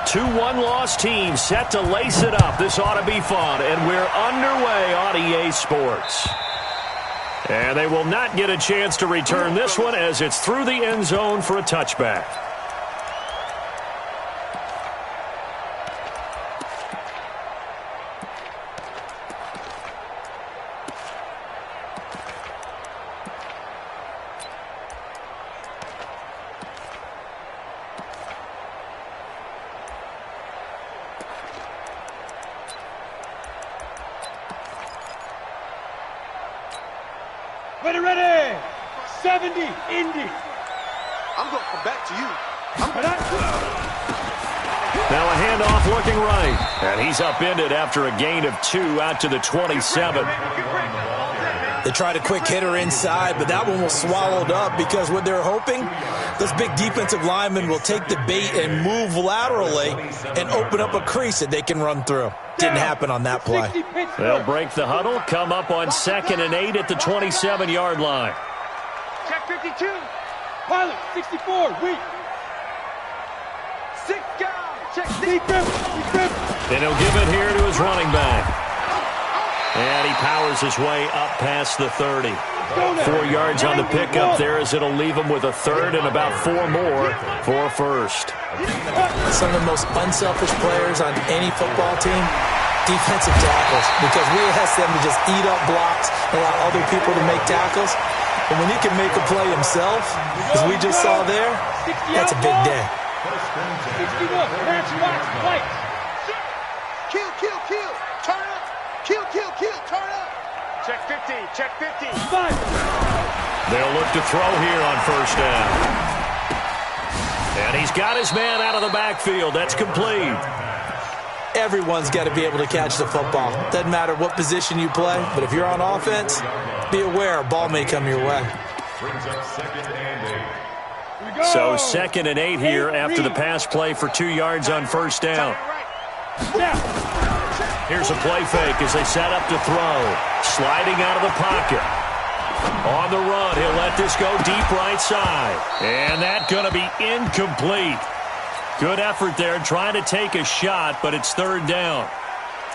Two one-loss teams set to lace it up. This ought to be fun, and we're underway on EA Sports. And they will not get a chance to return this one as it's through the end zone for a touchback. Ready! 70, Indy. I'm going to come back to you. Now a handoff looking right. And he's upended after a gain of 2 out to the 27. They tried a quick hitter inside, but that one was swallowed up because what they're hoping, this big defensive lineman will take the bait and move laterally and open up a crease that they can run through. Didn't happen on that play. They'll break the huddle, come up on 2nd and 8 at the 27-yard line. Check 52. Pilot, 64, weak. 6 down. Check deep. And he'll give it here to his running back. And he powers his way up past the 30. 4 yards on the pickup there as it'll leave him with a third and about 4 more for first. Some of the most unselfish players on any football team, defensive tackles, because we ask them to just eat up blocks, allow other people to make tackles. And when he can make a play himself, as we just saw there, that's a big day. 61, match, fight. Kill, turn up. Kill, turn up. Check 50, check 50. They'll look to throw here on first down. And he's got his man out of the backfield. That's complete. Everyone's got to be able to catch the football. Doesn't matter what position you play, but if you're on offense, be aware a ball may come your way. So 2nd and 8 here after the pass play for 2 yards on first down. Here's a play fake as they set up to throw. Sliding out of the pocket. On the run, he'll let this go deep right side. And that's going to be incomplete. Good effort there trying to take a shot, but it's 3rd down.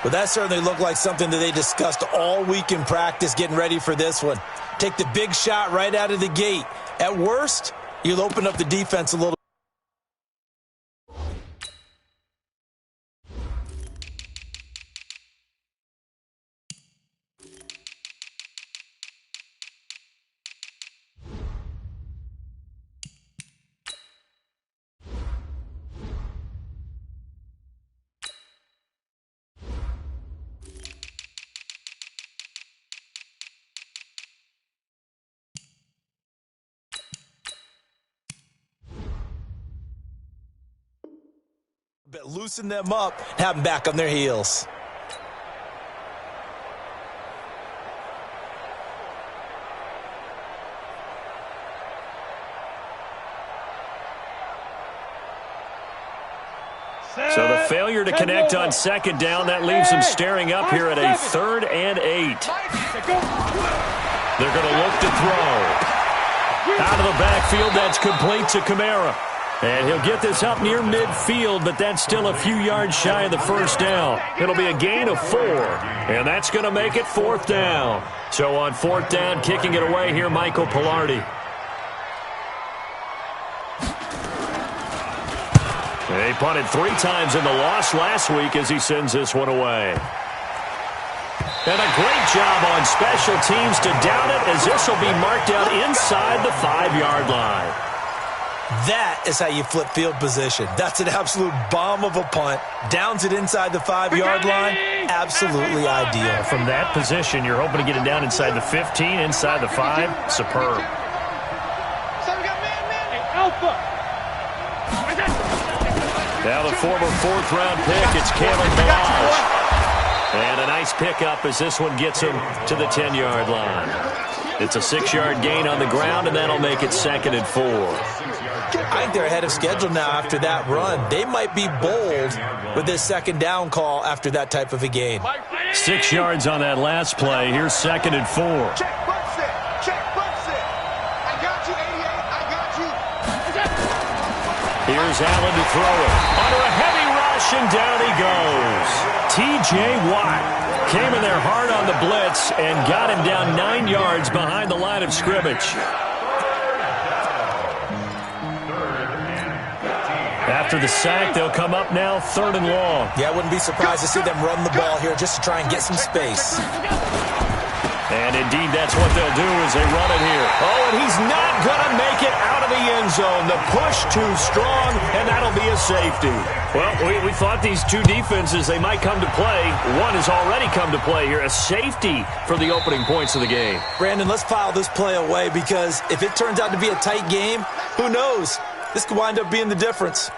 Well, that certainly looked like something that they discussed all week in practice getting ready for this one. Take the big shot right out of the gate. At worst, you'll open up the defense a little. Loosen them up, have them back on their heels. So the failure to connect on 2nd down, that leaves them staring up here at a 3rd and 8. They're going to look to throw. Out of the backfield, that's complete to Kamara. And he'll get this up near midfield, but that's still a few yards shy of the first down. It'll be a gain of 4, and that's going to make it 4th down. So on 4th down, kicking it away here, Michael Pilardi. He punted 3 times in the loss last week as he sends this one away. And a great job on special teams to down it as this will be marked out inside the 5-yard line. That is how you flip field position. That's an absolute bomb of a punt. Downs it inside the 5-yard line. Absolutely ideal. From that position, you're hoping to get it down inside the 15, inside the 5. Superb. Now the former 4th-round pick, it's Kalen Ballage. And a nice pickup as this one gets him to the 10-yard line. It's a 6-yard gain on the ground, and that'll make it 2nd and 4. I think they're ahead of schedule now after that run. They might be bold with this 2nd down call after that type of a gain. 6 yards on that last play. Here's 2nd and 4. Check, butts it. I got you, 88. I got you. Here's Allen to throw it. Under a heavy rush. and down he goes. T.J. Watt came in there hard on the blitz and got him down 9 yards behind the line of scrimmage. After the sack, they'll come up now 3rd and long. Yeah, I wouldn't be surprised to see them run the ball here just to try and get some space. And indeed, that's what they'll do as they run it here. Oh, and he's not going to make it out of the end zone. The push too strong, and that'll be a safety. Well, we thought these two defenses, they might come to play. One has already come to play here. A safety for the opening points of the game. Brandon, let's file this play away because if it turns out to be a tight game, who knows? This could wind up being the difference.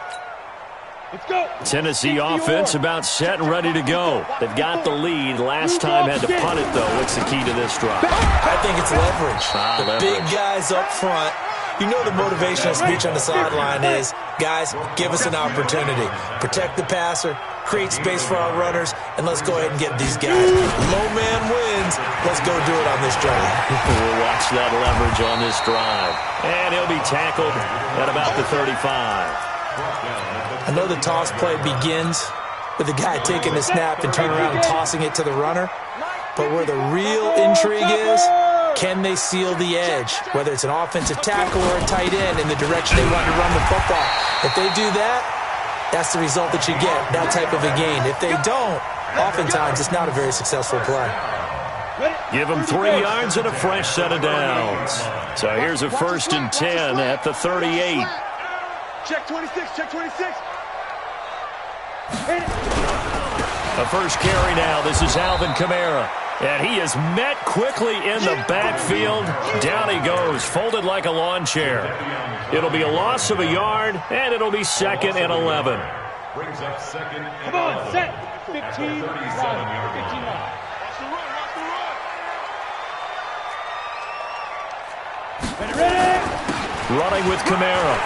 Let's go. Tennessee offense about set and ready to go. They've got the lead. Last time had to punt it, though. What's the key to this drive? I think it's leverage. The leverage. Big guys up front. You know the motivational speech on the sideline is, guys, give us an opportunity. Protect the passer, create space for our runners, and let's go ahead and get these guys. Low man wins. Let's go do it on this drive. We'll watch that leverage on this drive. And he'll be tackled at about the 35. I know the toss play begins with the guy taking the snap and turning around and tossing it to the runner. But where the real intrigue is, can they seal the edge? Whether it's an offensive tackle or a tight end in the direction they want to run the football. If they do that, that's the result that you get, that type of a gain. If they don't, oftentimes it's not a very successful play. Give them 3 yards and a fresh set of downs. So here's a 1st and 10 at the 38. Check 26, check 26. A first carry now. This is Alvin Kamara. And he is met quickly in the backfield. Down he goes, folded like a lawn chair. It'll be a loss of a yard, and it'll be 2nd and 11. Brings up 2nd and Come on, set. 15, 37 yards. 15 yards. Ready? Running with Kamara.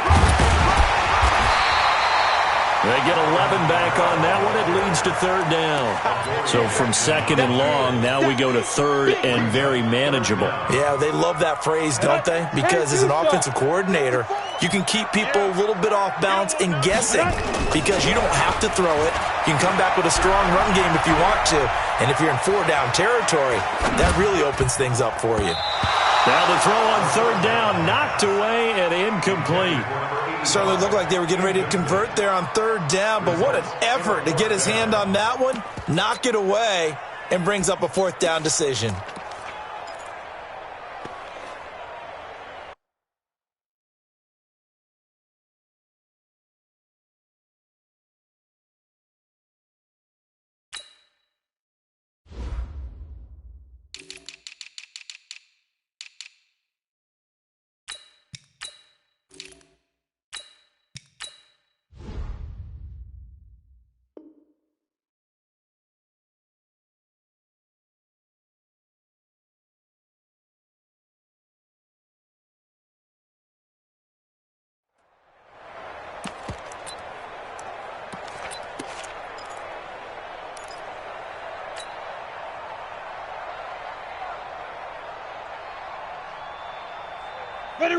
They get 11 back on that one. It leads to 3rd down. So from 2nd and long, now we go to 3rd and very manageable. Yeah, they love that phrase, don't they? Because as an offensive coordinator, you can keep people a little bit off balance and guessing because you don't have to throw it. You can come back with a strong run game if you want to. And if you're in 4-down territory, that really opens things up for you. Now the throw on 3rd down, knocked away and incomplete. Certainly looked like they were getting ready to convert there on 3rd down, but what an effort to get his hand on that one, knock it away, and brings up a 4th down decision.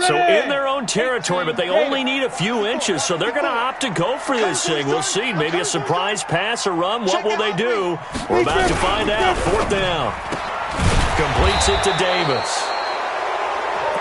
So in their own territory, but they only need a few inches, so they're going to opt to go for this thing. We'll see. Maybe a surprise pass or run. What will they do? We're about to find out. 4th down. Completes it to Davis.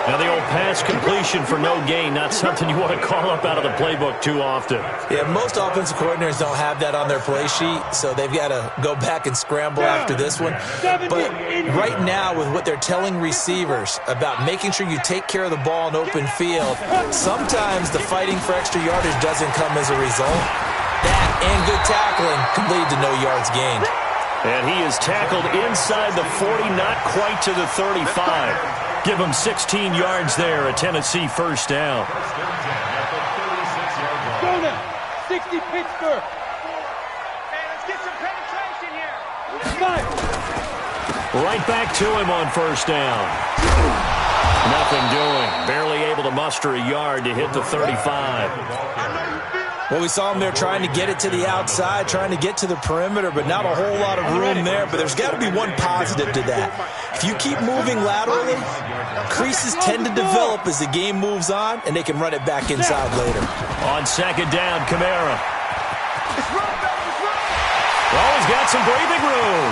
Now the old pass completion for no gain, not something you want to call up out of the playbook too often. Yeah, most offensive coordinators don't have that on their play sheet, so they've got to go back and scramble after this one. But right now, with what they're telling receivers about making sure you take care of the ball in open field, sometimes the fighting for extra yardage doesn't come as a result. That and good tackling can lead to no yards gained. And he is tackled inside the 40, not quite to the 35. Give him 16 yards there, a Tennessee 1st down. Go now. 60 Pittsburgh. Hey, let's get some penetration here. 5. Right back to him on 1st down. Nothing doing. Barely able to muster a yard to hit the 35. Well, we saw him there trying to get it to the outside, trying to get to the perimeter, but not a whole lot of room there. But there's got to be one positive to that. If you keep moving laterally, creases tend to develop as the game moves on, and they can run it back inside later. On 2nd down, Kamara. It's run back. Oh, he's got some breathing room.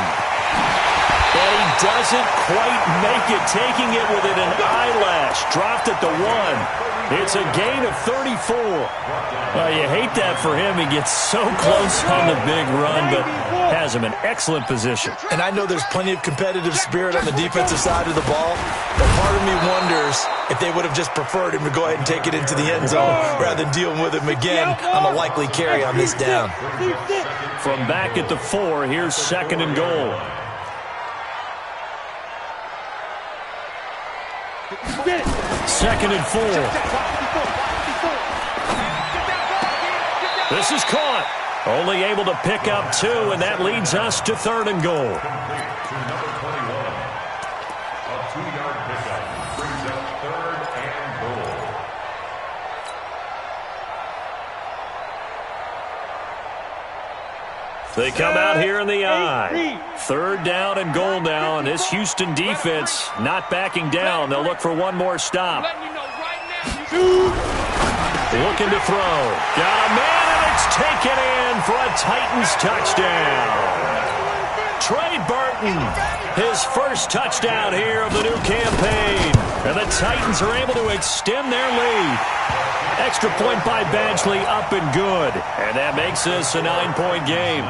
And he doesn't quite make it, taking it within an eyelash. Dropped at the 1. It's a gain of 34. Well, you hate that for him. He gets so close on the big run, but has him in excellent position. And I know there's plenty of competitive spirit on the defensive side of the ball, but part of me wonders if they would have just preferred him to go ahead and take it into the end zone rather than dealing with him again on the likely carry on this down. From back at the 4, here's 2nd and goal. Second and 4. This is caught. Only able to pick up 2, and that leads us to 3rd and goal. A 2-yard pickup brings up 3rd and goal. They come out here in the eye. 3rd down and goal now, and this Houston defense not backing down. They'll look for one more stop. Looking to throw. Got a man, and it's taken in for a Titans touchdown. Trey Burton, his first touchdown here of the new campaign. And the Titans are able to extend their lead. Extra point by Badgley, up and good. And that makes this a 9-point game.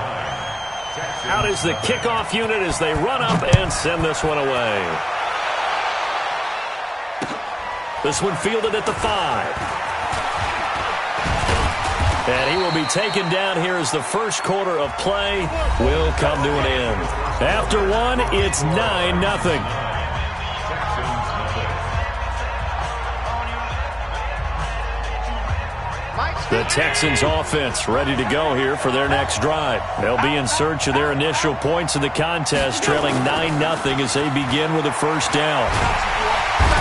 Out is the kickoff unit as they run up and send this one away. This one fielded at the 5. And he will be taken down here as the first quarter of play will come to an end. After 1, it's 9-0. The Texans offense ready to go here for their next drive. They'll be in search of their initial points in the contest, trailing 9-0 as they begin with a first down.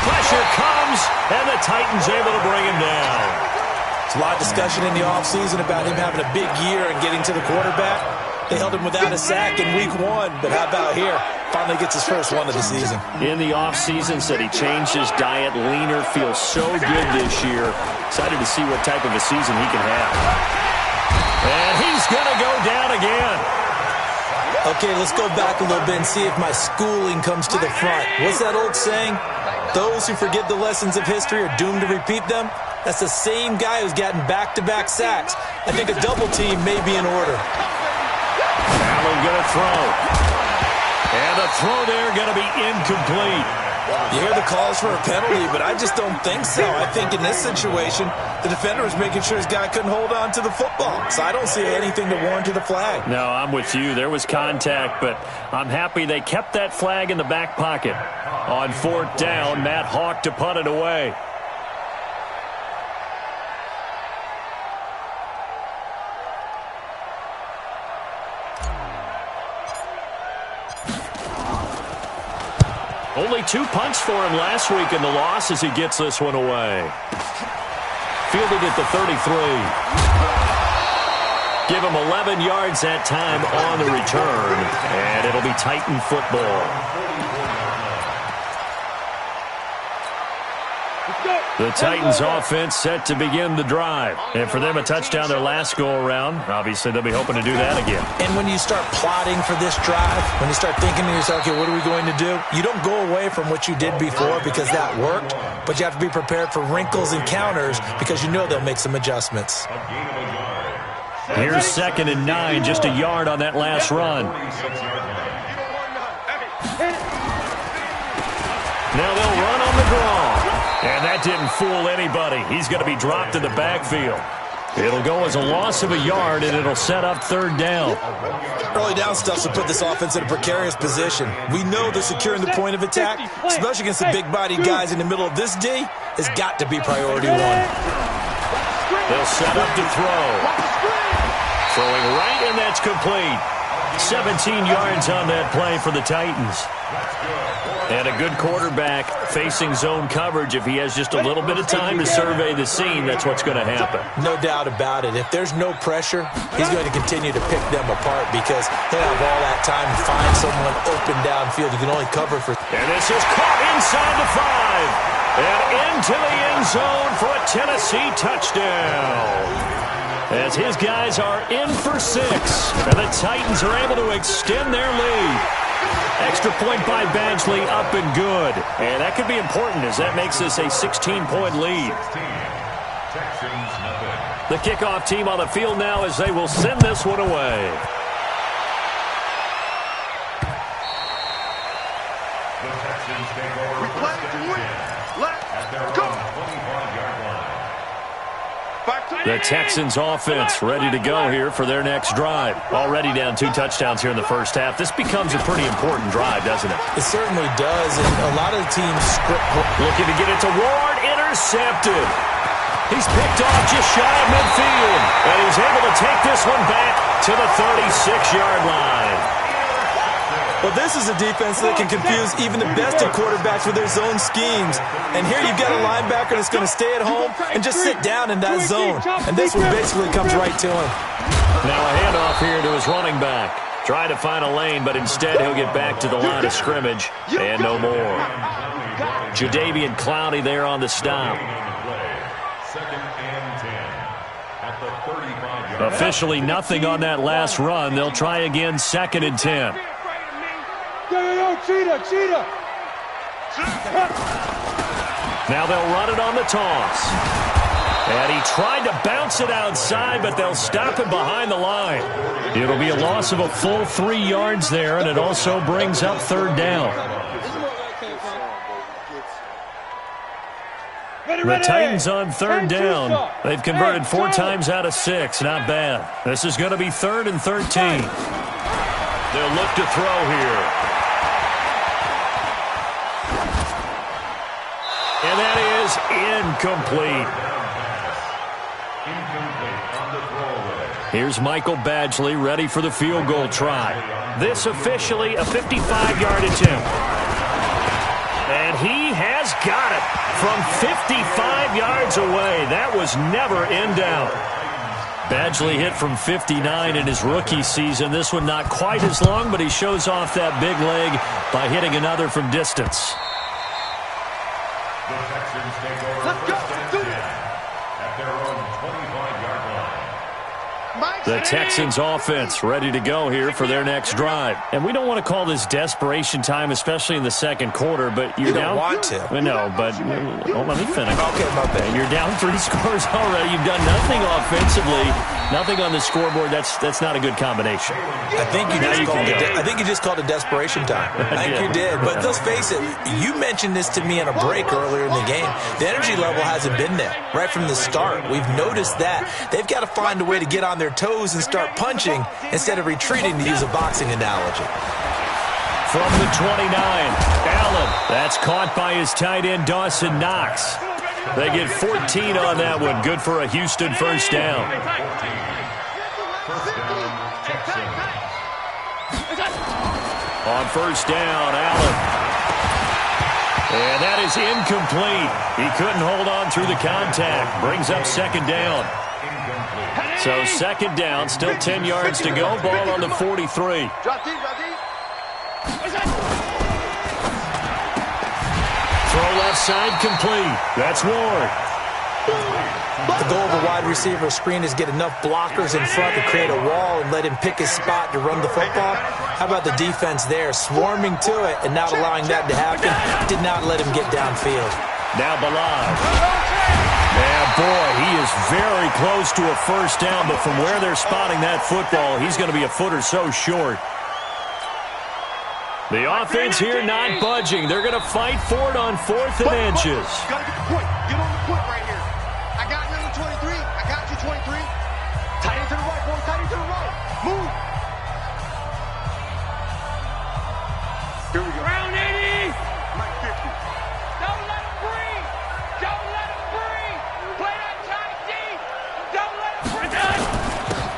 Pressure comes, and the Titans able to bring him down. There's a lot of discussion in the offseason about him having a big year and getting to the quarterback. They held him without a sack in week 1, but how about here? Finally gets his first one of the season. In the offseason, said he changed his diet, leaner, feels so good this year. Excited to see what type of a season he can have. And he's going to go down again. Okay, let's go back a little bit and see if my schooling comes to the front. What's that old saying? Those who forget the lessons of history are doomed to repeat them. That's the same guy who's gotten back-to-back sacks. I think a double team may be in order. Allen going to throw. And the throw there going to be incomplete. You hear the calls for a penalty, but I just don't think so. I think in this situation, the defender was making sure his guy couldn't hold on to the football. So I don't see anything to warrant a flag. No, I'm with you. There was contact, but I'm happy they kept that flag in the back pocket. On 4th down, Matt Hawk to punt it away. Only 2 punts for him last week in the loss as he gets this one away. Fielded at the 33. Give him 11 yards that time on the return, and it'll be Titan football. The Titans offense set to begin the drive. And for them, a touchdown their last go-around. Obviously, they'll be hoping to do that again. And when you start plotting for this drive, when you start thinking to yourself, okay, what are we going to do? You don't go away from what you did before because that worked, but you have to be prepared for wrinkles and counters because you know they'll make some adjustments. Here's 2nd and 9, just a yard on that last run. Now they'll run on the draw. And that didn't fool anybody. He's going to be dropped in the backfield. It'll go as a loss of a yard, and it'll set up 3rd down. Early down stuff will put this offense in a precarious position. We know that securing the point of attack, especially against the big-bodied guys in the middle of this D, has got to be priority 1. They'll set up to throw. Throwing right, and that's complete. 17 yards on that play for the Titans. And a good quarterback facing zone coverage. If he has just a little bit of time to survey the scene, that's what's going to happen. No doubt about it. If there's no pressure, he's going to continue to pick them apart because he'll have all that time to find someone open downfield. You can only cover for... And this is caught inside the 5. And into the end zone for a Tennessee touchdown. as his guys are in for 6. And the Titans are able to extend their lead. Extra point by Badgley, up and good. And that could be important as that makes this a 16-point lead. The kickoff team on the field now as they will send this one away. We play to win. Let's go. The Texans offense ready to go here for their next drive. Already down 2 touchdowns here in the first half. This becomes a pretty important drive, doesn't it? It certainly does, and a lot of the teams script. Looking to get it to Ward, intercepted. He's picked off just shy of midfield, and he's able to take this one back to the 36-yard line. Well, this is a defense that can confuse even the best of quarterbacks with their zone schemes. And here you've got a linebacker that's going to stay at home and just sit down in that zone. And this one basically comes right to him. Now a handoff here to his running back. Trying to find a lane, but instead he'll get back to the line of scrimmage. And no more. Jadeveon Clowney there on the stop. Officially nothing on that last run. They'll try again, 2nd and 10. Cheetah! Now they'll run it on the toss. And he tried to bounce it outside, but they'll stop him behind the line. It'll be a loss of a full 3 yards there, and it also brings up 3rd down. The Titans on 3rd down. They've converted 4 times out of 6. Not bad. This is going to be 3rd and 13. They'll look to throw here. And that is incomplete. Here's Michael Badgley ready for the field goal try. This officially a 55-yard attempt. And he has got it from 55 yards away. That was never in doubt. Badgley hit from 59 in his rookie season. This one not quite as long, but he shows off that big leg by hitting another from distance. The Texans offense ready to go here for their next drive. And we don't want to call this desperation time, especially in the 2nd quarter, but you're down. You don't want to. No, but let me finish. Okay, my bad. You're down 3 scores already. You've done nothing offensively, nothing on the scoreboard. That's not a good combination. I think you just called it desperation time. I think you did. But let's face it, you mentioned this to me on a break earlier in the game. The energy level hasn't been there right from the start. We've noticed that. They've got to find a way to get on their toes and start punching instead of retreating, to use a boxing analogy. From the 29, Allen. That's caught by his tight end, Dawson Knox. They get 14 on that one. Good for a Houston first down. On first down, Allen. And that is incomplete. He couldn't hold on through the contact. Brings up 2nd down. So 2nd down, still 10 yards to go. Ball on the 43. Throw left side complete. That's Ward. The goal of a wide receiver screen is get enough blockers in front to create a wall and let him pick his spot to run the football. How about the defense there, swarming to it and not allowing that to happen? Did not let him get downfield. Now Balad. Yeah, boy, he is very close to a first down, but from where they're spotting that football, he's going to be a foot or so short. The offense here not budging. They're going to fight for it on 4th and inches. Got to get the point. Get on the point right here. I got you on the 23. I got you 23. Tight end to the right, boy. Tight end to the right. Move. Here we go. Round 80. Mike 50. Don't let him breathe. Don't let him breathe. Play that tight deep. Don't let him breathe.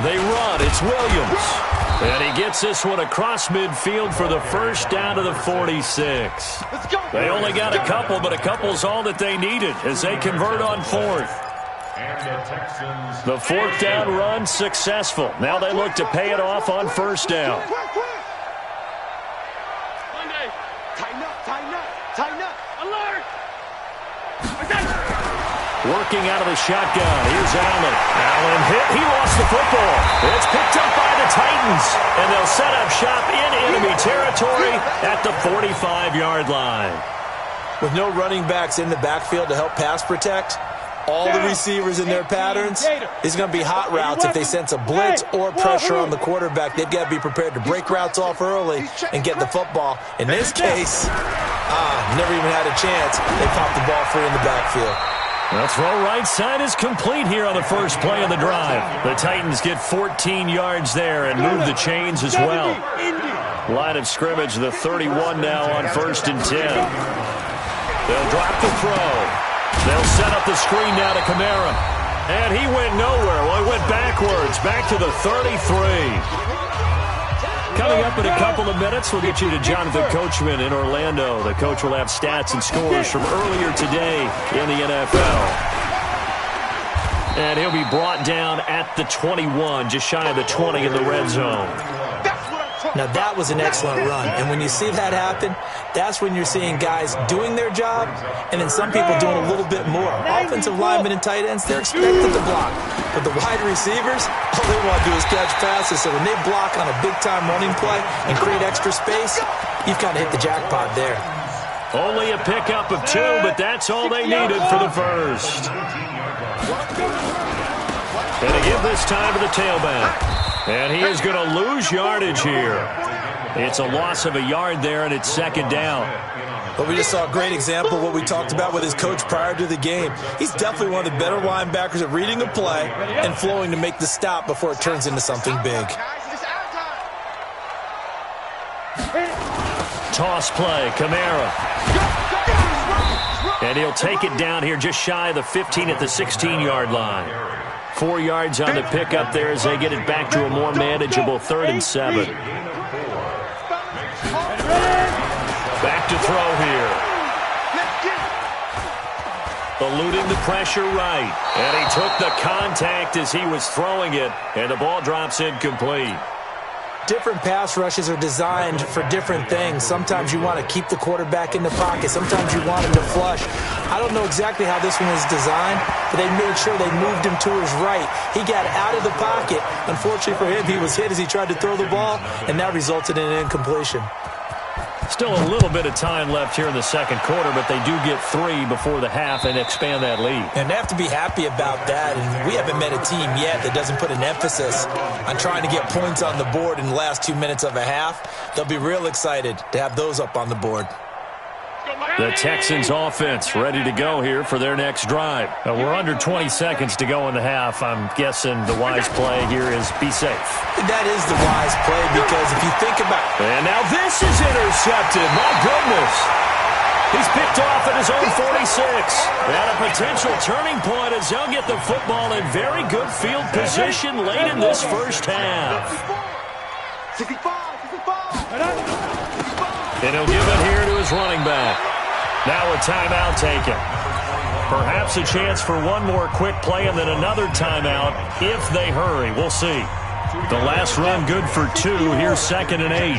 They run. It's Williams. And he gets this one across midfield for the first down to the 46. Let's go. They only got a couple, but a couple's all that they needed as they convert on 4th. The 4th down run successful. Now they look to pay it off on first down. Tighten up, tighten up, tighten up. Alert. Working out of the shotgun. Here's Allen. Allen hit. He lost the football. It's picked up by the Titans. And they'll set up shop in enemy territory at the 45-yard line. With no running backs in the backfield to help pass protect, all the receivers in their patterns, it's going to be hot routes. If they sense a blitz or pressure on the quarterback, they've got to be prepared to break routes off early and get the football. In this case, never even had a chance. They popped the ball free in the backfield. The throw right side is complete here on the first play of the drive. The Titans get 14 yards there and move the chains as well. Line of scrimmage, the 31 now on 1st and 10. They'll drop the throw. They'll set up the screen now to Kamara. And he went nowhere. Well, he went backwards, back to the 33. Coming up in a couple of minutes, we'll get you to Jonathan Coachman in Orlando. The coach will have stats and scores from earlier today in the NFL. And he'll be brought down at the 21, just shy of the 20 in the red zone. Now, that was an excellent run. And when you see that happen, that's when you're seeing guys doing their job and then some people doing a little bit more. Offensive linemen and tight ends, they're expected to block. But the wide receivers, all they want to do is catch passes. So when they block on a big-time running play and create extra space, you've kind of hit the jackpot there. Only a pickup of 2, but that's all they needed for the first. And to give this time to the tailback. And he is going to lose yardage here. It's a loss of a yard there, and it's 2nd down. But we just saw a great example of what we talked about with his coach prior to the game. He's definitely one of the better linebackers at reading a play and flowing to make the stop before it turns into something big. Toss play, Kamara. And he'll take it down here just shy of the 15 at the 16-yard line. 4 yards on the pickup there as they get it back to a more manageable 3rd and 7. Back to throw here. Eluding the pressure right. And he took the contact as he was throwing it. And the ball drops incomplete. Different pass rushes are designed for different things. Sometimes you want to keep the quarterback in the pocket. Sometimes you want him to flush. I don't know exactly how this one was designed, but they made sure they moved him to his right. He got out of the pocket. Unfortunately for him, he was hit as he tried to throw the ball, and that resulted in an incompletion. Still a little bit of time left here in the 2nd quarter, but they do get 3 before the half and expand that lead. And they have to be happy about that. And we haven't met a team yet that doesn't put an emphasis on trying to get points on the board in the last 2 minutes of a half. They'll be real excited to have those up on the board. The Texans offense ready to go here for their next drive. We're under 20 seconds to go in the half. I'm guessing the wise play here is be safe. That is the wise play because if you think about it. And now this is intercepted. My goodness. He's picked off at his own 46. And a potential turning point as they'll get the football in very good field position late in this first half. 65. And he'll give it here to his running back. Now a timeout taken. Perhaps a chance for one more quick play and then another timeout if they hurry. We'll see. The last run good for 2. Here's 2nd and 8.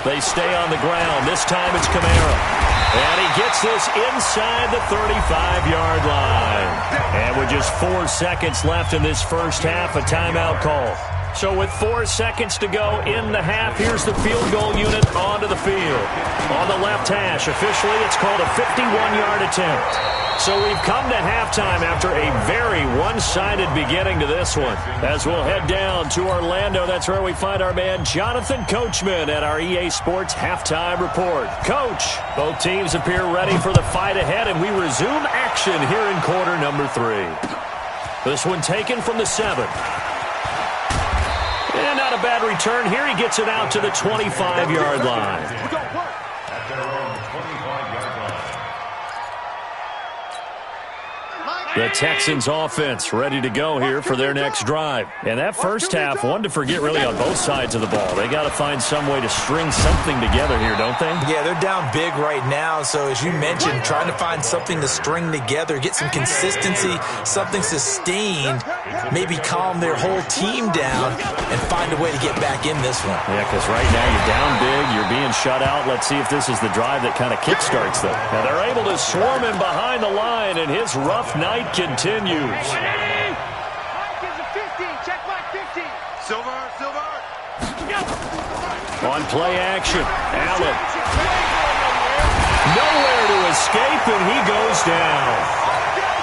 They stay on the ground. This time it's Kamara. And he gets this inside the 35-yard line. And with just 4 seconds left in this first half, a timeout call. So with 4 seconds to go in the half, here's the field goal unit onto the field. On the left hash, officially it's called a 51-yard attempt. So we've come to halftime after a very one-sided beginning to this one. As we'll head down to Orlando, that's where we find our man Jonathan Coachman at our EA Sports Halftime Report. Coach, both teams appear ready for the fight ahead, and we resume action here in quarter number 3. This one taken from the 7. And not a bad return here. He gets it out to the 25-yard line. The Texans offense ready to go here for their next drive. And that first half, one to forget really on both sides of the ball. They got to find some way to string something together here, don't they? Yeah, they're down big right now. So as you mentioned, trying to find something to string together, get some consistency, something sustained maybe calm their whole team down and find a way to get back in this one. Yeah, because right now you're down big, you're being shut out. Let's see if this is the drive that kind of kickstarts them. Now they're able to swarm him behind the line, and his rough night continues. Mike is a 15. Check Mike 15. Silver. On play action, Allen. Nowhere to escape, and he goes down.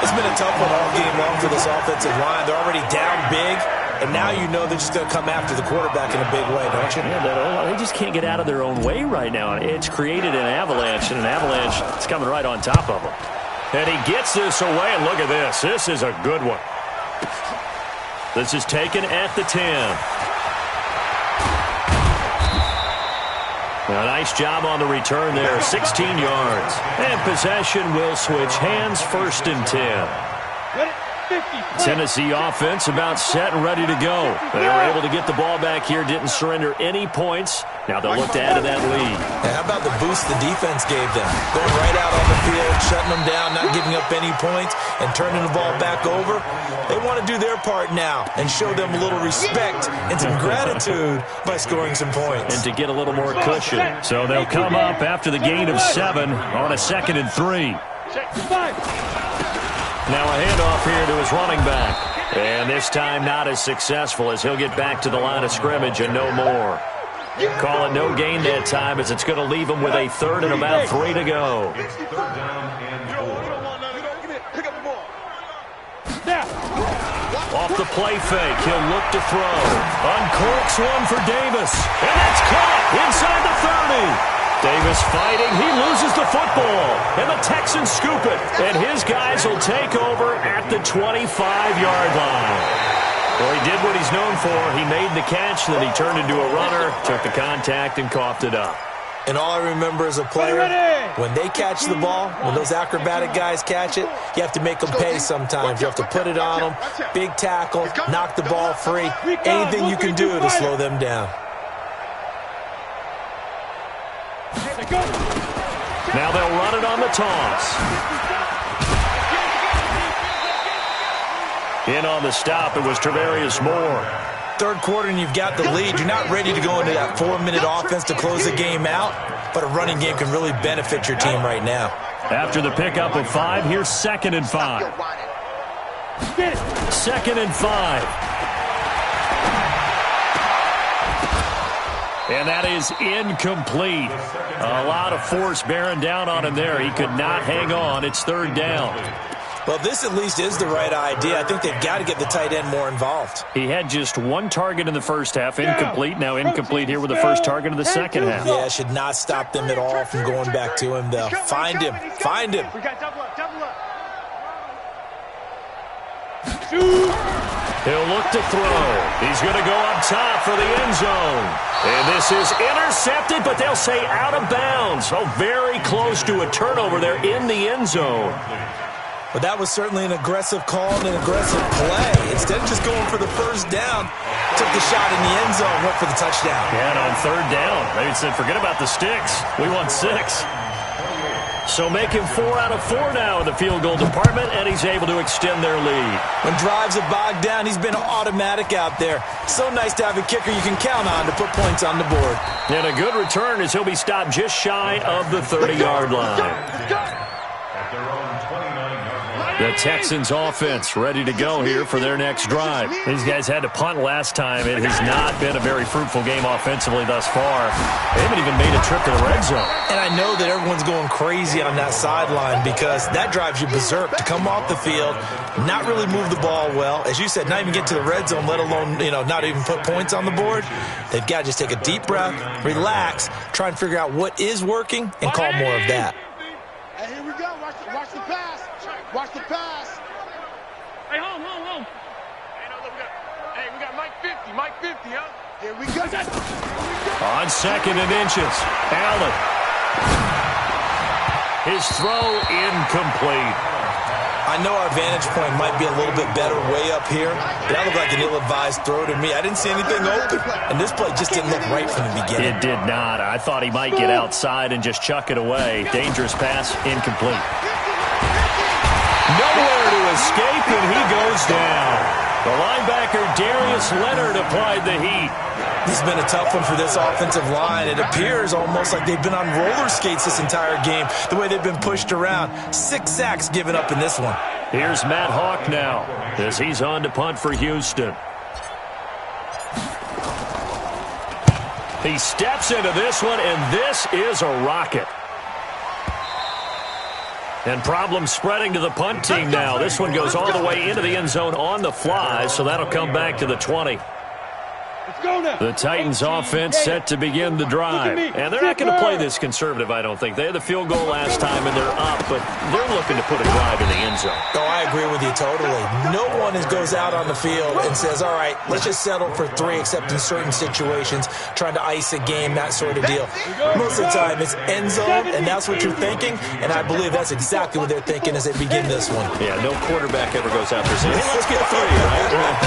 It's been a tough one all game long for this offensive line. They're already down big, and now you know they're just going to come after the quarterback in a big way, don't you? Yeah, they just can't get out of their own way right now. It's created an avalanche, and an avalanche is coming right on top of them. And he gets this away, and look at this. This is a good one. This is taken at the 10. A nice job on the return there, 16 yards. And possession will switch hands, 1st and 10. Tennessee offense about set and ready to go. They were able to get the ball back here, didn't surrender any points. Now they'll look to add to that lead. And how about the boost the defense gave them? Going right out on the field, shutting them down, not giving up any points, and turning the ball back over. They want to do their part now and show them a little respect and some gratitude by scoring some points. And to get a little more cushion. So they'll come up after the gain of 7 on a 2nd and 3. Now a handoff here to his running back. And this time not as successful as he'll get back to the line of scrimmage and no more. Call it no gain that time as it's going to leave him with a 3rd and about 3 to go. Off the play fake, he'll look to throw. Uncorks one for Davis. And that's caught inside the 30. Davis fighting. He loses the football. And the Texans scoop it. And his guys will take over at the 25-yard line. Well, he did what he's known for. He made the catch, then he turned into a runner, took the contact, and coughed it up. And all I remember as a player, when they catch the ball, when those acrobatic guys catch it, you have to make them pay sometimes. You have to put it on them, big tackle, knock the ball free, anything you can do to slow them down. Now they'll run it on the toss. In on the stop, it was Travarius Moore. 3rd quarter and you've got the lead. You're not ready to go into that 4-minute offense to close the game out, but a running game can really benefit your team right now. After the pickup of 5, here's 2nd and 5. 2nd and 5. And that is incomplete. A lot of force bearing down on him there. He could not hang on. It's 3rd down. Well, this at least is the right idea. I think they've got to get the tight end more involved. He had just 1 target in the first half, incomplete. Now incomplete here with the first target of the second half. Yeah, it should not stop them at all from going back to him, though. Find him. Find him. We got double up. He'll look to throw. He's going to go up top for the end zone. And this is intercepted, but they'll say out of bounds. Oh, very close to a turnover there in the end zone. But that was certainly an aggressive call and an aggressive play. Instead of just going for the first down, took the shot in the end zone, went for the touchdown. Yeah, and on 3rd down, they said, forget about the sticks. We want 6. So make him 4 out of 4 now in the field goal department, and he's able to extend their lead. When drives are bogged down, he's been automatic out there. So nice to have a kicker you can count on to put points on the board. And a good return as he'll be stopped just shy of the 30-yard line. The Texans offense ready to go here for their next drive. These guys had to punt last time. It has not been a very fruitful game offensively thus far. They haven't even made a trip to the red zone. And I know that everyone's going crazy on that sideline because that drives you berserk to come off the field, not really move the ball well. As you said, not even get to the red zone, let alone, not even put points on the board. They've got to just take a deep breath, relax, try and figure out what is working, and call more of that. Hey, here we go. Watch the pass. Watch the pass. Hey, home. Hey, we got Mike 50. Mike 50, huh? Here we go. On 2nd and inches, Allen. His throw incomplete. I know our vantage point might be a little bit better way up here, but that looked like an ill-advised throw to me. I didn't see anything open, and this play just didn't look right from the beginning. It did not. I thought he might get outside and just chuck it away. Dangerous pass, incomplete. Nowhere to escape, and he goes down. The linebacker, Darius Leonard, applied the heat. This has been a tough one for this offensive line. It appears almost like they've been on roller skates this entire game, the way they've been pushed around. 6 sacks given up in this one. Here's Matt Hawk now as he's on to punt for Houston. He steps into this one, and this is a rocket. And problems spreading to the punt team now. This one goes all the way into the end zone on the fly, so that'll come back to the 20. The Titans offense set to begin the drive. And they're not going to play this conservative, I don't think. They had the field goal last time, and they're up, but they're looking to put a drive in the end zone. Oh, I agree with you totally. No one goes out on the field and says, all right, let's just settle for 3, except in certain situations, trying to ice a game, that sort of deal. Most of the time, it's end zone, and that's what you're thinking, and I believe that's exactly what they're thinking as they begin this one. Yeah, no quarterback ever goes out there saying, hey, let's get 3, right?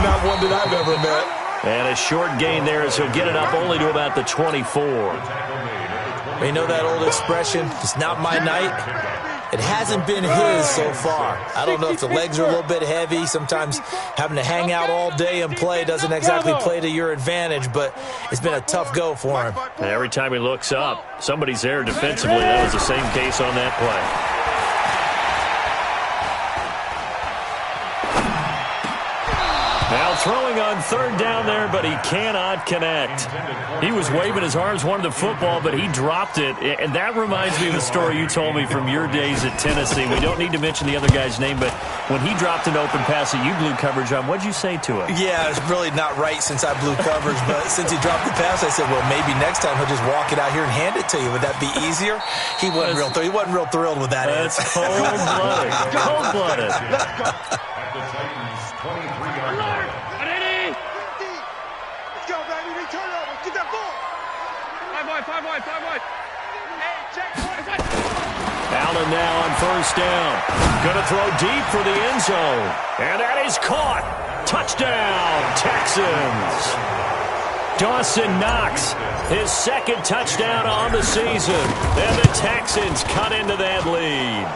Not one that I've ever met. And a short gain there as he'll get it up only to about the 24. You know that old expression, it's not my night? It hasn't been his so far. I don't know if the legs are a little bit heavy. Sometimes having to hang out all day and play doesn't exactly play to your advantage, but it's been a tough go for him. And every time he looks up, somebody's there defensively. That was the same case on that play. Now throwing on 3rd down there, but he cannot connect. He was waving his arms, wanted the football, but he dropped it. And that reminds me of the story you told me from your days at Tennessee. We don't need to mention the other guy's name, but when he dropped an open pass that you blew coverage on, what'd you say to him? Yeah, it's really not right since I blew coverage, but since he dropped the pass, I said, well, maybe next time he'll just walk it out here and hand it to you. Would that be easier? He wasn't real thrilled with that. That's cold-blooded. Cold-blooded. Allen now on 1st down. Going to throw deep for the end zone. And that is caught. Touchdown, Texans. Dawson Knox, his 2nd touchdown on the season. And the Texans cut into that lead.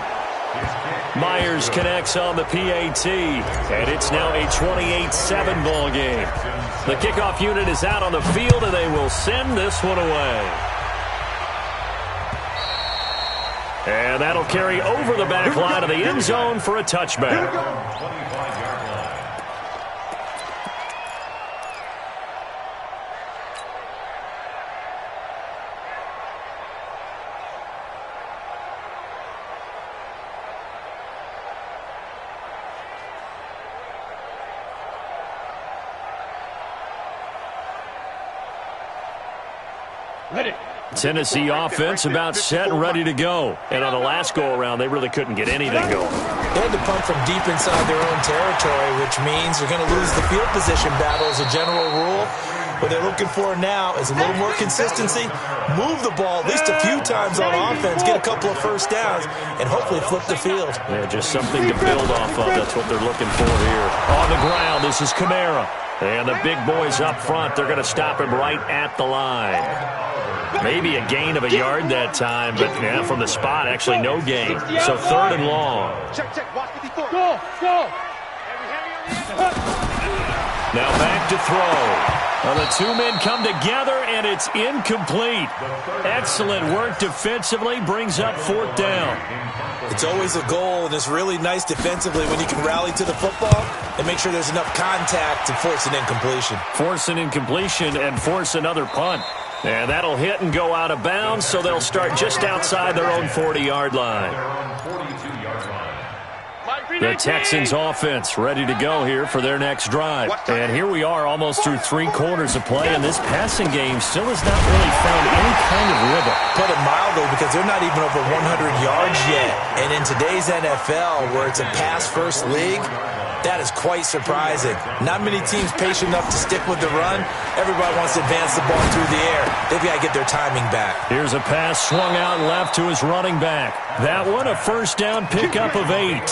Myers connects on the PAT, and it's now a 28-7 ball game. The kickoff unit is out on the field, and they will send this one away. And that'll carry over the back line of the end zone for a touchback. Tennessee offense about set and ready to go. And on the last go-around, they really couldn't get anything going. They had to punt from deep inside their own territory, which means they're going to lose the field position battle as a general rule. What they're looking for now is a little more consistency, move the ball at least a few times on offense, get a couple of 1st downs, and hopefully flip the field. Yeah, just something to build off of. That's what they're looking for here. On the ground, this is Kamara. And the big boys up front, they're going to stop him right at the line. Maybe a gain of a yard that time, but yeah, from the spot, actually no gain. So 3rd and long. Now back to throw. Well, the 2 men come together, and it's incomplete. Excellent work defensively, brings up 4th down. It's always a goal, and it's really nice defensively when you can rally to the football and make sure there's enough contact to force an incompletion. Force an incompletion and force another punt. And that'll hit and go out of bounds, so they'll start just outside their own 40-yard line. The Texans offense ready to go here for their next drive. And here we are almost through 3 quarters of play, and this passing game still has not really found any kind of rhythm. Put it mildly, because they're not even over 100 yards yet. And in today's NFL, where it's a pass-first league, that is quite surprising. Not many teams patient enough to stick with the run. Everybody wants to advance the ball through the air. They've got to get their timing back. Here's a pass swung out left to his running back. That one, a 1st down pickup of 8.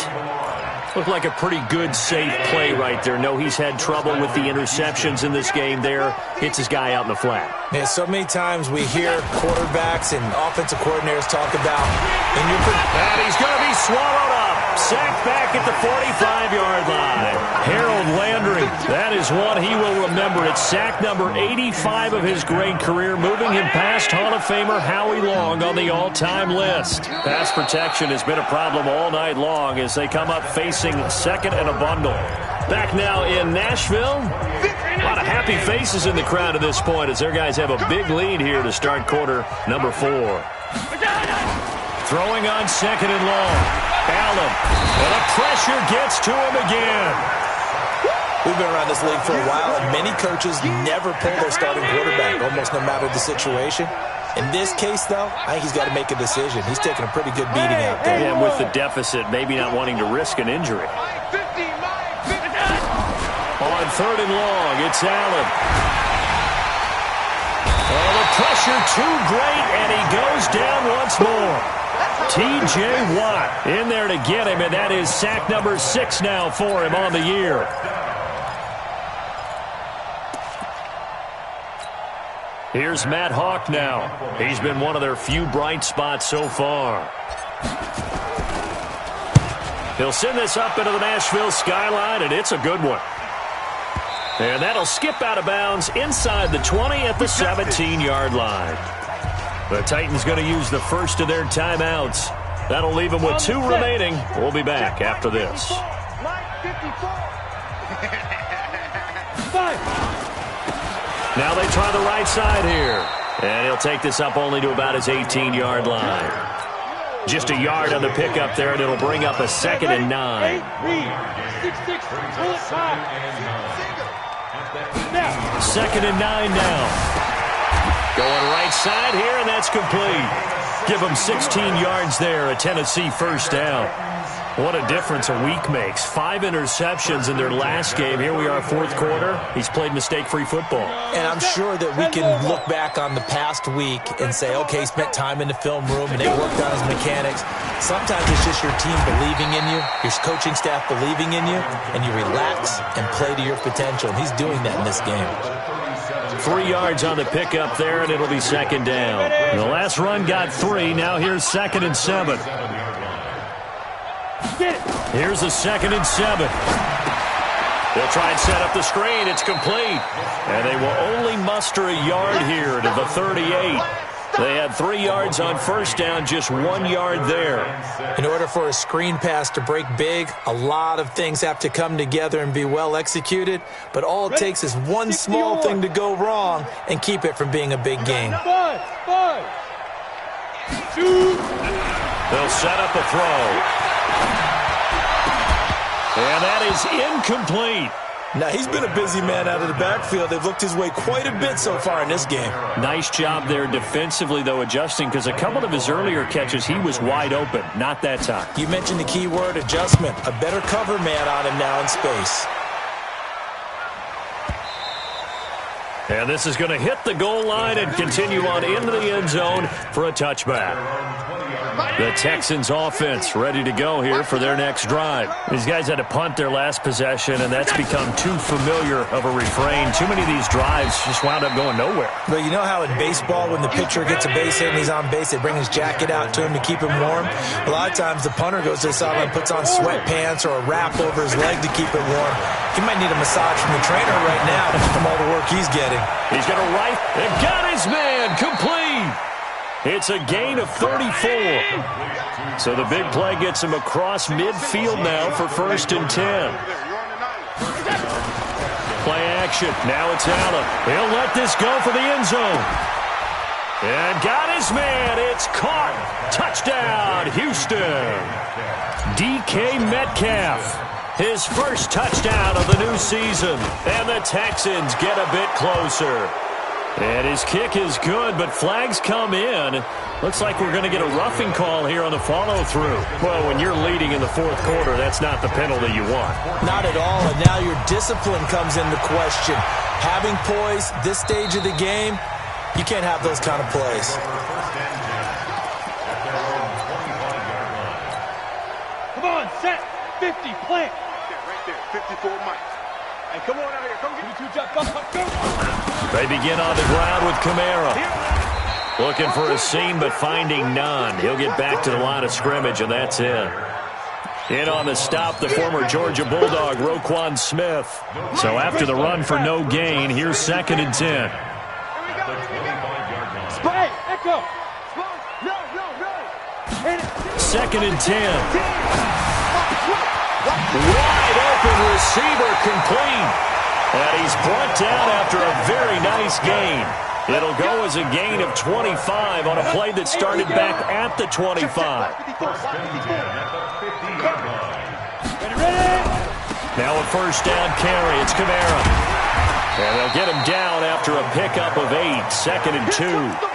Looked like a pretty good, safe play right there. No, he's had trouble with the interceptions in this game there. Hits his guy out in the flat. Yeah, so many times we hear quarterbacks and offensive coordinators talk about... And he's going to be swallowed up. Sacked back at the 45-yard line. Harold Landry, that is one he will remember. It's sack number 85 of his great career, moving him past Hall of Famer Howie Long on the all-time list. Pass protection has been a problem all night long as they come up facing second and a bundle. Back now in Nashville. A lot of happy faces in the crowd at this point as their guys have a big lead here to start quarter number 4. Throwing on second and long. Allen. And the pressure gets to him again. We've been around this league for a while, and many coaches never pull their starting quarterback, almost no matter the situation. In this case, though, I think he's got to make a decision. He's taking a pretty good beating out there. And with the deficit, maybe not wanting to risk an injury. On third and long, it's Allen. Oh, the pressure too great, and he goes down once more. T.J. Watt in there to get him, and that is sack number 6 now for him on the year. Here's Matt Hawk now. He's been one of their few bright spots so far. He'll send this up into the Nashville skyline, and it's a good one. And that'll skip out of bounds inside the 20 at the 17-yard line. The Titans going to use the first of their timeouts. That'll leave them with 2 remaining. We'll be back after this. Now they try the right side here. And he'll take this up only to about his 18-yard line. Just a yard on the pickup there, and it'll bring up a 2nd and 9. 2nd and 9 now. Going right side here, and that's complete. Give them 16 yards there, a Tennessee first down. What a difference a week makes. 5 interceptions in their last game. Here we are, fourth quarter. He's played mistake-free football. And I'm sure that we can look back on the past week and say, okay, he spent time in the film room and they worked on his mechanics. Sometimes it's just your team believing in you, your coaching staff believing in you, and you relax and play to your potential. And he's doing that in this game. 3 yards on the pickup there, and it'll be 2nd down. The last run got 3. Now here's 2nd and 7. Here's a 2nd and 7. They'll try and set up the screen. It's complete. And they will only muster a yard here to the 38. They had 3 yards on first down, just 1 yard there. In order for a screen pass to break big, a lot of things have to come together and be well executed. But all it takes is one small thing to go wrong and keep it from being a big game. They'll set up a throw. And that is incomplete. Now, he's been a busy man out of the backfield. They've looked his way quite a bit so far in this game. Nice job there defensively, though, adjusting, because a couple of his earlier catches, he was wide open. Not that time. You mentioned the key word, adjustment. A better cover man on him now in space. And this is going to hit the goal line and continue on into the end zone for a touchback. The Texans offense ready to go here for their next drive. These guys had to punt their last possession, and that's become too familiar of a refrain. Too many of these drives just wound up going nowhere. But you know how in baseball, when the pitcher gets a base hit and he's on base, they bring his jacket out to him to keep him warm? A lot of times the punter goes to the sideline, puts on sweatpants or a wrap over his leg to keep it warm. He might need a massage from the trainer right now from all the work he's getting. He's going to right and got his man complete. It's a gain of 34. So the big play gets him across midfield now for 1st and 10. Play action. Now it's Allen. He'll let this go for the end zone. And got his man. It's caught. Touchdown, Houston. DK Metcalf. His first touchdown of the new season. And the Texans get a bit closer. And his kick is good, but flags come in. Looks like we're going to get a roughing call here on the follow-through. Well, when you're leading in the fourth quarter, that's not the penalty you want. Not at all, and now your discipline comes into question. Having poise this stage of the game, you can't have those kind of plays. Come on, set, 50, plant. Right there, 54 Mike. Hey, come on out here. Come get me 2 jump. Go. They begin on the ground with Kamara. Looking for a seam, but finding none. He'll get back to the line of scrimmage, and that's it. In on the stop, the former Georgia Bulldog, Roquan Smith. So after the run for no gain, here's 2nd and 10. Hey, Echo. 2nd and 10. Wide open receiver complete. And he's brought down after a very nice gain. It'll go as a gain of 25 on a play that started back at the 25. Now a first down carry. It's Kamara. And they'll get him down after a pickup of 8. 2nd and 2.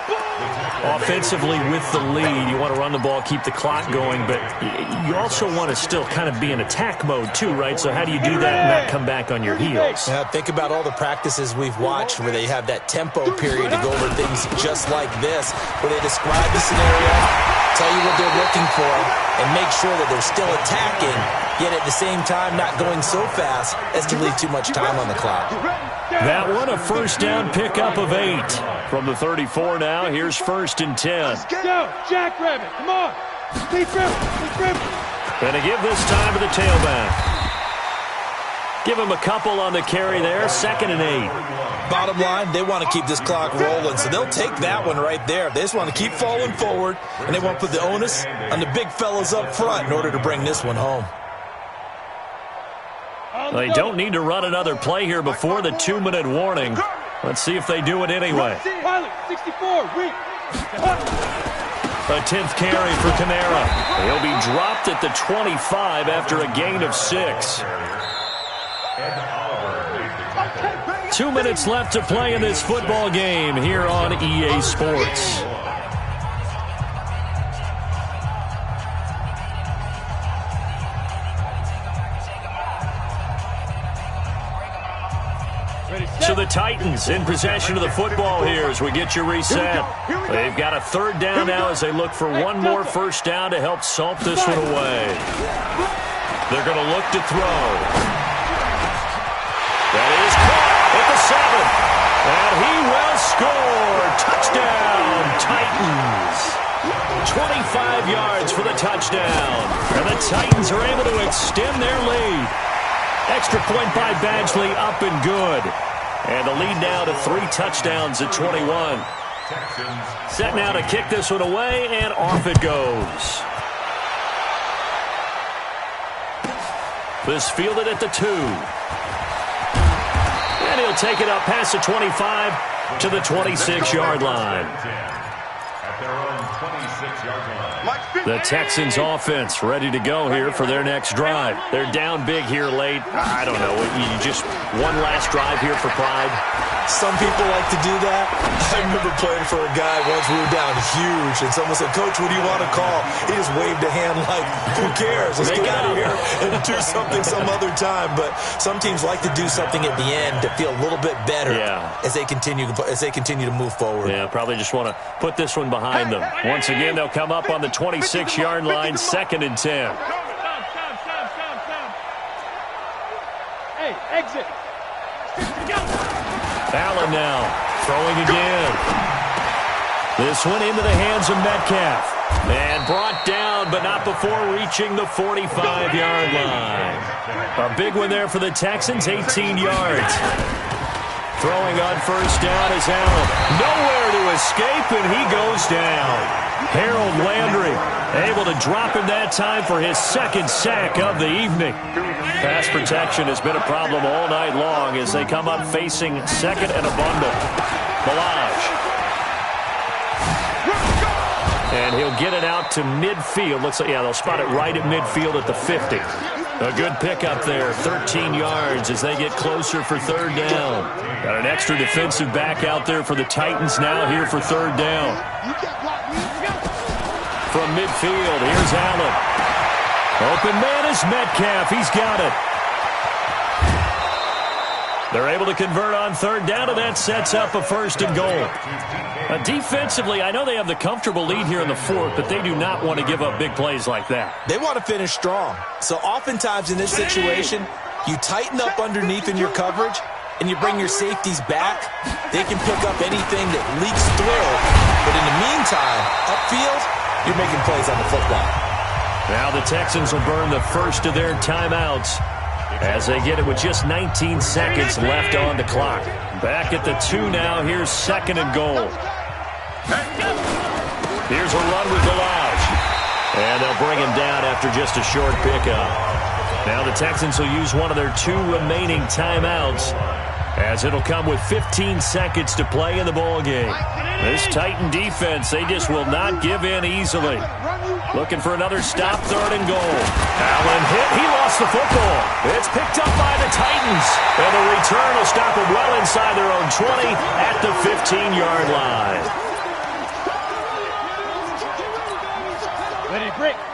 Offensively with the lead, you want to run the ball, keep the clock going, but you also want to still kind of be in attack mode too, right? So how do you do that and not come back on your heels? Yeah, think about all the practices we've watched where they have that tempo period to go over things just like this, where they describe the scenario, tell you what they're looking for, and make sure that they're still attacking, yet at the same time not going so fast as to leave too much time on the clock. That one, a first down pickup of 8. From the 34 now, here's 1st and 10. Let's go, Jackrabbit, come on. Deep dribble. Gonna give this time to the tailback. Give him a couple on the carry there, 2nd and 8. Bottom line, they want to keep this clock rolling, so they'll take that one right there. They just want to keep falling forward, and they want to put the onus on the big fellas up front in order to bring this one home. They don't need to run another play here before the 2-minute warning. Let's see if they do it anyway. Pilot, 64, weak. A 10th carry for Kamara. He'll be dropped at the 25 after a gain of 6. 2 minutes left to play in this football game here on EA Sports. So the Titans in possession of the football here as we get you reset. They've got a 3rd down now as they look for one more first down to help salt this one away. They're going to look to throw. That is caught at the 7. And he will score. Touchdown, Titans. 25 yards for the touchdown. And the Titans are able to extend their lead. Extra point by Badgley, up and good. And the lead now to 3 touchdowns at 21. Set now to kick this one away, and off it goes. This fielded at the 2. And he'll take it up past the 25 to the 26-yard line. At their own 26-yard line. The Texans offense ready to go here for their next drive. They're down big here late. I don't know. You just one last drive here for pride. Some people like to do that. I remember playing for a guy once. We were down huge, and someone said, "Coach, what do you want to call?" He just waved a hand like, "Who cares? Let's get out of here and do something some other time." But some teams like to do something at the end to feel a little bit better as they continue to move forward. Yeah, probably just want to put this one behind them. Once again, they'll come up on the 26-yard line, 2nd and 10. Hey, exit. Allen now, throwing again. This one into the hands of Metcalf. And brought down, but not before reaching the 45-yard line. A big one there for the Texans, 18 yards. Throwing on first down is Allen. Nowhere to escape, and he goes down. Harold Landry able to drop him that time for his 2nd sack of the evening. Pass protection has been a problem all night long as they come up facing 2nd and a bundle. Balaj. And he'll get it out to midfield. Looks like, they'll spot it right at midfield at the 50. A good pickup there, 13 yards as they get closer for 3rd down. Got an extra defensive back out there for the Titans now here for 3rd down. From midfield, here's Allen. Open man is Metcalf. He's got it. They're able to convert on 3rd down, and that sets up a 1st and goal. Defensively, I know they have the comfortable lead here in the 4th, but they do not want to give up big plays like that. They want to finish strong. So oftentimes in this situation, you tighten up underneath in your coverage, and you bring your safeties back. They can pick up anything that leaks through. But in the meantime, upfield, you're making plays on the football. Now the Texans will burn the first of their timeouts as they get it with just 19 seconds left on the clock. Back at the 2 now. Here's 2nd and goal. Here's a run with Delage. And they'll bring him down after just a short pickup. Now the Texans will use one of their 2 remaining timeouts, as it'll come with 15 seconds to play in the ballgame. This Titan defense, they just will not give in easily. Looking for another stop, 3rd and goal. Allen hit. He lost the football. It's picked up by the Titans. And the return will stop them well inside their own 20 at the 15-yard line. Ready, break.